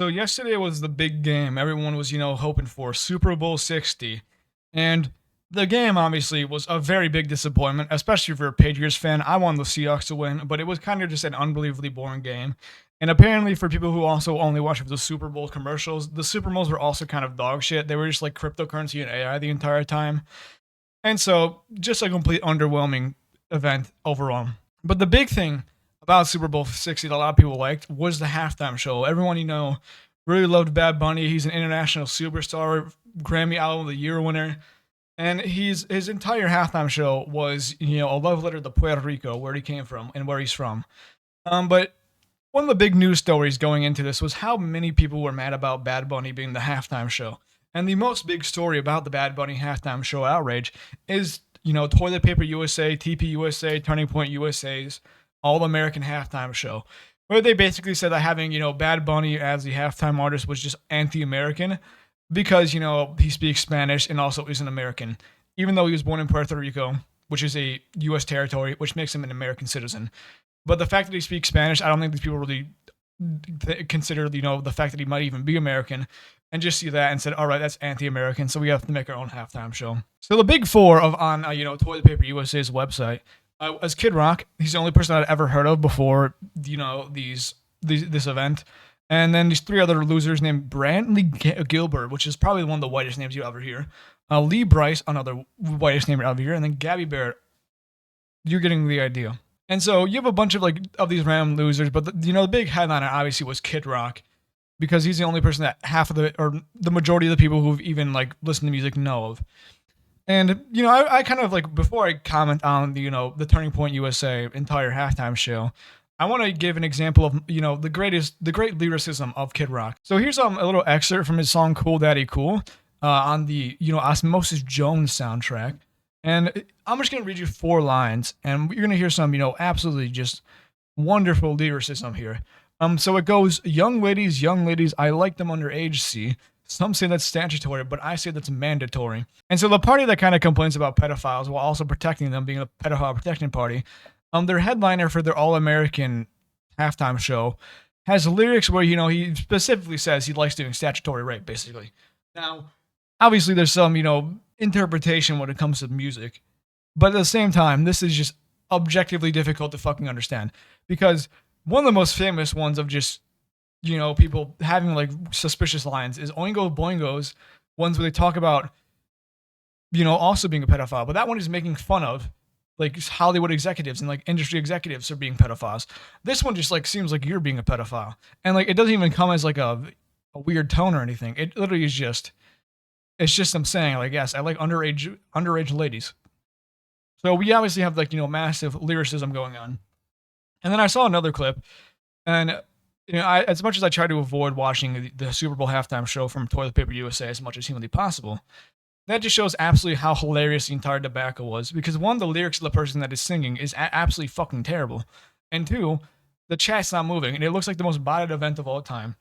So yesterday was the big game. Everyone was, hoping for Super Bowl 60. And the game obviously was a very big disappointment, especially for a Patriots fan. I wanted the Seahawks to win, but it was kind of just an unbelievably boring game. And apparently for people who also only watch the Super Bowl commercials, the Super Bowls were also kind of dog shit. They were just like cryptocurrency and AI the entire time. And so just a complete underwhelming event overall. But the big thing about Super Bowl 60 that a lot of people liked was the halftime show. Everyone really loved Bad Bunny. He's an international superstar, Grammy Album of the Year winner. And his entire halftime show was, a love letter to Puerto Rico, where he came from and where he's from. But one of the big news stories going into this was how many people were mad about Bad Bunny being the halftime show. And the most big story about the Bad Bunny halftime show outrage is, Toilet Paper USA, TP USA, Turning Point USA's All American halftime show, where they basically said that having, Bad Bunny as the halftime artist was just anti American because, he speaks Spanish and also isn't American, even though he was born in Puerto Rico, which is a U.S. territory, which makes him an American citizen. But the fact that he speaks Spanish, I don't think these people really consider, the fact that he might even be American and just see that and said, all right, that's anti-American, so we have to make our own halftime show. So the big four on Toilet Paper USA's website as Kid Rock. He's the only person I'd ever heard of before, this event. And then these three other losers named Brantley Gilbert, which is probably one of the whitest names you ever hear. Lee Bryce, another whitest name you ever hear. And then Gabby Barrett. You're getting the idea. And so you have a bunch of these random losers, but the big headliner obviously was Kid Rock, because he's the only person that the majority of the people who've even listened to music know of. And I kind of before I comment on the Turning Point USA entire halftime show, I want to give an example of the great lyricism of Kid Rock. So here's a little excerpt from his song "Cool Daddy Cool" on the Osmosis Jones soundtrack. And I'm just going to read you 4 lines, and you're going to hear some, absolutely just wonderful lyricism here. So it goes, young ladies, I like them underage, see. Some say that's statutory, but I say that's mandatory. And so the party that kind of complains about pedophiles while also protecting them, being a pedophile protection party, their headliner for their All-American halftime show has lyrics where, he specifically says he likes doing statutory rape, basically. Now, obviously there's some, interpretation when it comes to music. But at the same time, this is just objectively difficult to fucking understand. Because one of the most famous ones of just, people having suspicious lines is Oingo Boingo's ones where they talk about, also being a pedophile. But that one is making fun of Hollywood executives and industry executives for being pedophiles. This one just seems like you're being a pedophile. And it doesn't even come as a weird tone or anything. It literally is just, it's just them saying yes, I like underage ladies. So we obviously have massive lyricism going on. And then I saw another clip, and as much as I try to avoid watching the Super Bowl halftime show from Toilet Paper USA as much as humanly possible, that just shows absolutely how hilarious the entire debacle was. Because one, the lyrics of the person that is singing is absolutely fucking terrible, and two, the chat's not moving, and it looks like the most botted event of all time.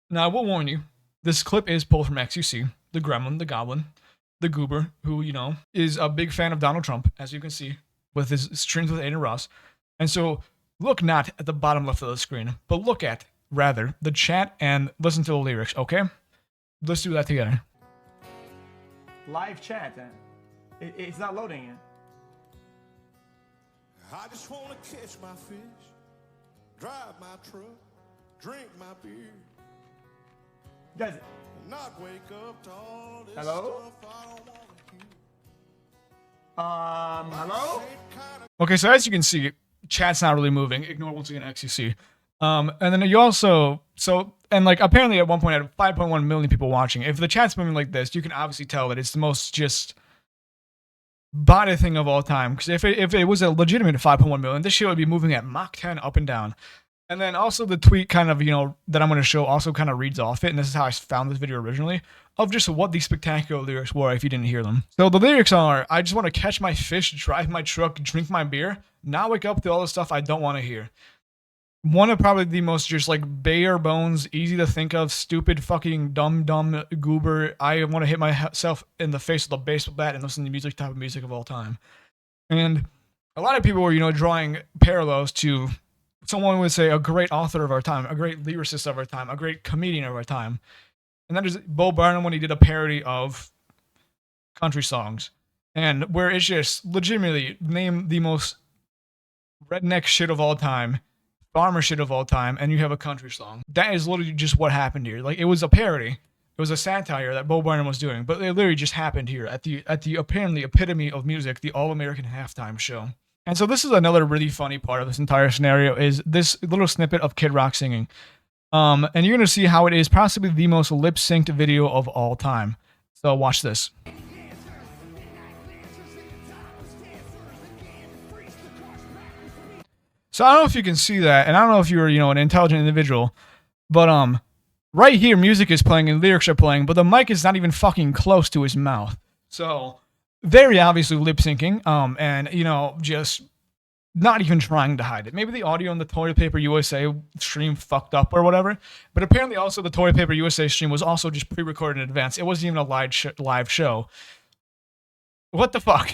Now I will warn you, this clip is pulled from XUC, the Gremlin, the Goblin, the Goober, who is a big fan of Donald Trump, as you can see with his streams with Aiden Ross. And so look not at the bottom left of the screen, but look at, rather, the chat and listen to the lyrics, okay? Let's do that together. Live chat, it's not loading yet. I just want to catch my fish, drive my truck, drink my beer. Guys, not wake up to all this hello? Stuff I don't wanna hear. Hello? Okay, so as you can see, chat's not really moving. Ignore once again XUC. And then you also, apparently at one point I had 5.1 million people watching. If the chat's moving like this, you can obviously tell that it's the most just botted thing of all time. Because if it was a legitimate 5.1 million, this shit would be moving at Mach 10 up and down. And then also the tweet kind of, that I'm going to show also kind of reads off it. And this is how I found this video originally, of just what these spectacular lyrics were if you didn't hear them. So the lyrics are, I just want to catch my fish, drive my truck, drink my beer, not wake up to all the stuff I don't want to hear. One of probably the most just bare bones, easy to think of, stupid fucking dumb goober, I want to hit myself in the face with a baseball bat and listen to music type of music of all time. And a lot of people were, drawing parallels to someone would say a great author of our time, a great lyricist of our time, a great comedian of our time. And then there's Bo Burnham when he did a parody of country songs, and where it's just legitimately name the most redneck shit of all time, farmer shit of all time, and you have a country song. That is literally just what happened here. Like, it was a parody. It was a satire that Bo Burnham was doing, but it literally just happened here at the apparently epitome of music, the All American Halftime Show. And so this is another really funny part of this entire scenario is this little snippet of Kid Rock singing. And you're gonna see how it is possibly the most lip synced video of all time. So watch this. So I don't know if you can see that, and I don't know if you're, an intelligent individual, but right here music is playing and lyrics are playing, but the mic is not even fucking close to his mouth. So very obviously lip syncing, and just not even trying to hide it. Maybe the audio on the Toilet Paper USA stream fucked up or whatever, but apparently also the Toilet Paper USA stream was also just pre-recorded in advance. It wasn't even a live show. What the fuck?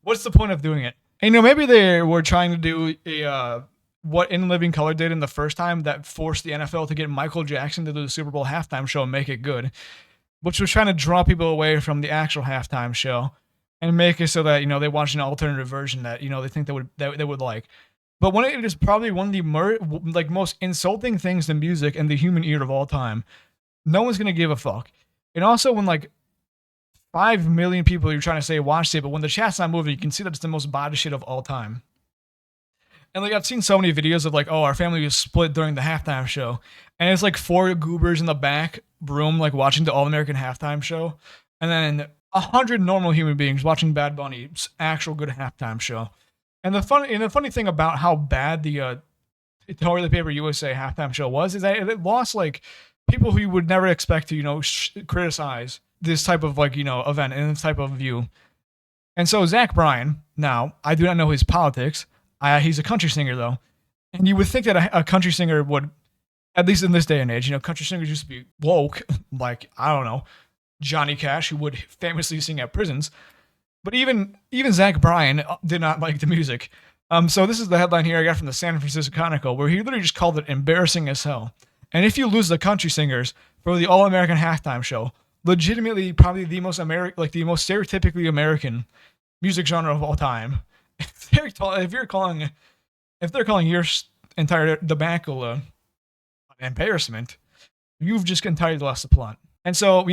What's the point of doing it? And, maybe they were trying to do a what In Living Color did in the first time that forced the NFL to get Michael Jackson to do the Super Bowl halftime show and make it good, which was trying to draw people away from the actual halftime show and make it so that, they watch an alternative version that, they think they would like. But when it is probably one of the most insulting things to music and the human ear of all time, no one's going to give a fuck. And also when 5 million people you're trying to say watched it, but when the chat's not moving, you can see that it's the most body shit of all time. And I've seen so many videos of our family was split during the halftime show, and it's 4 goobers in the back room watching the All American Halftime Show, and then 100 normal human beings watching Bad Bunny's actual good halftime show. And the funny thing about how bad the Toilet Paper USA halftime show was is that it lost people who you would never expect to criticize this type of event and this type of view. And so Zach Bryan, now I do not know his politics. He's a country singer though, and you would think that a country singer would, at least in this day and age, country singers used to be woke, I don't know, Johnny Cash, who would famously sing at prisons. But even Zach Bryan did not like the music. So this is the headline here I got from the San Francisco Chronicle, where he literally just called it embarrassing as hell. And if you lose the country singers for the All American Halftime Show, legitimately probably the most the most stereotypically American music genre of all time. If they're calling your entire debacle an embarrassment, you've just entirely lost the plot. And so,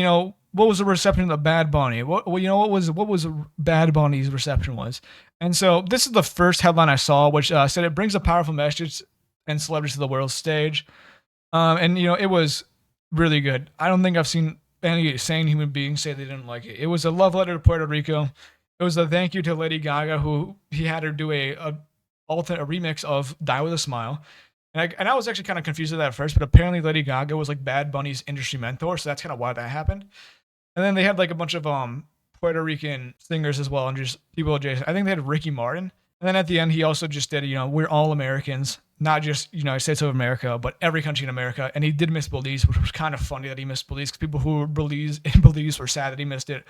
what was the reception of Bad Bunny? What was Bad Bunny's reception was? And so this is the first headline I saw, which said it brings a powerful message and celebrities to the world stage. And it was really good. I don't think I've seen any sane human being say they didn't like it. It was a love letter to Puerto Rico. It was a thank you to Lady Gaga, who he had her do a remix of "Die with a Smile," and I was actually kind of confused with that at first, but apparently Lady Gaga was Bad Bunny's industry mentor, so that's kind of why that happened. And then they had a bunch of Puerto Rican singers as well, and just people adjacent. I think they had Ricky Martin, and then at the end he also just did we're all Americans, not just United States of America, but every country in America. And he did miss Belize, which was kind of funny that he missed Belize, because people who were in Belize were sad that he missed it.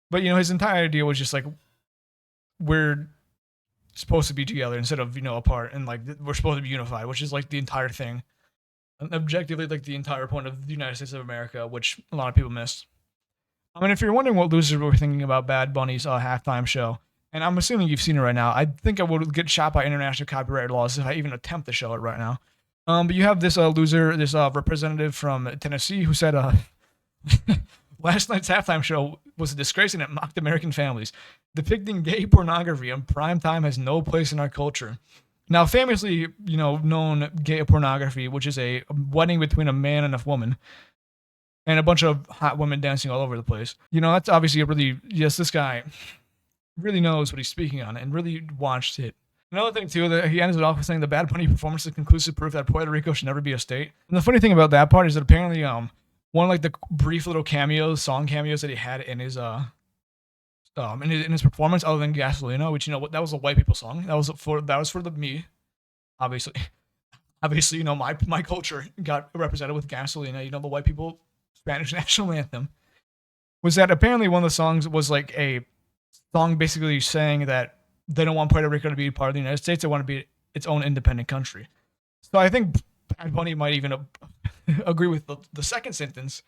But his entire idea was just we're supposed to be together instead of apart, and we're supposed to be unified, which is the entire thing, and objectively the entire point of the United States of America, which a lot of people missed. I mean, if you're wondering what losers were thinking about Bad Bunny's halftime show, and I'm assuming you've seen it right now, I think I would get shot by international copyright laws if I even attempt to show it right now. But you have this loser, this representative from Tennessee, who said last night's halftime show was a disgrace and it mocked American families. Depicting gay pornography on prime time has no place in our culture. Now, famously, known gay pornography, which is a wedding between a man and a woman, and a bunch of hot women dancing all over the place. That's obviously this guy really knows what he's speaking on and really watched it. Another thing, too, that he ends it off with saying the Bad Bunny performance is conclusive proof that Puerto Rico should never be a state. And the funny thing about that part is that apparently one of the brief little song cameos that he had in his in his performance, other than Gasolina, which that was a white people song. That was for me, obviously. Obviously, my culture got represented with Gasolina. The white people Spanish national anthem. Was that apparently one of the songs was a song basically saying that they don't want Puerto Rico to be part of the United States. They want to be its own independent country. So I think Bad Bunny might even agree with the second sentence.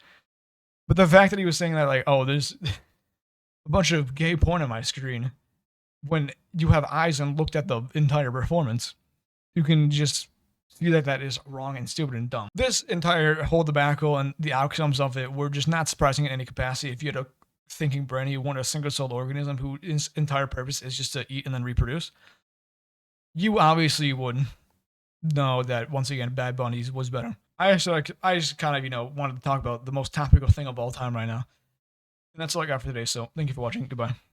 But the fact that he was saying that, like, oh, there's a bunch of gay porn on my screen, when you have eyes and looked at the entire performance, you can just see that that is wrong and stupid and dumb. This entire whole debacle and the outcomes of it were just not surprising in any capacity. If you had a thinking brain, you want a single-celled organism whose entire purpose is just to eat and then reproduce, you obviously would know that, once again, Bad Bunny's was better. I just kind of, wanted to talk about the most topical thing of all time right now. And that's all I got for today, so thank you for watching. Goodbye.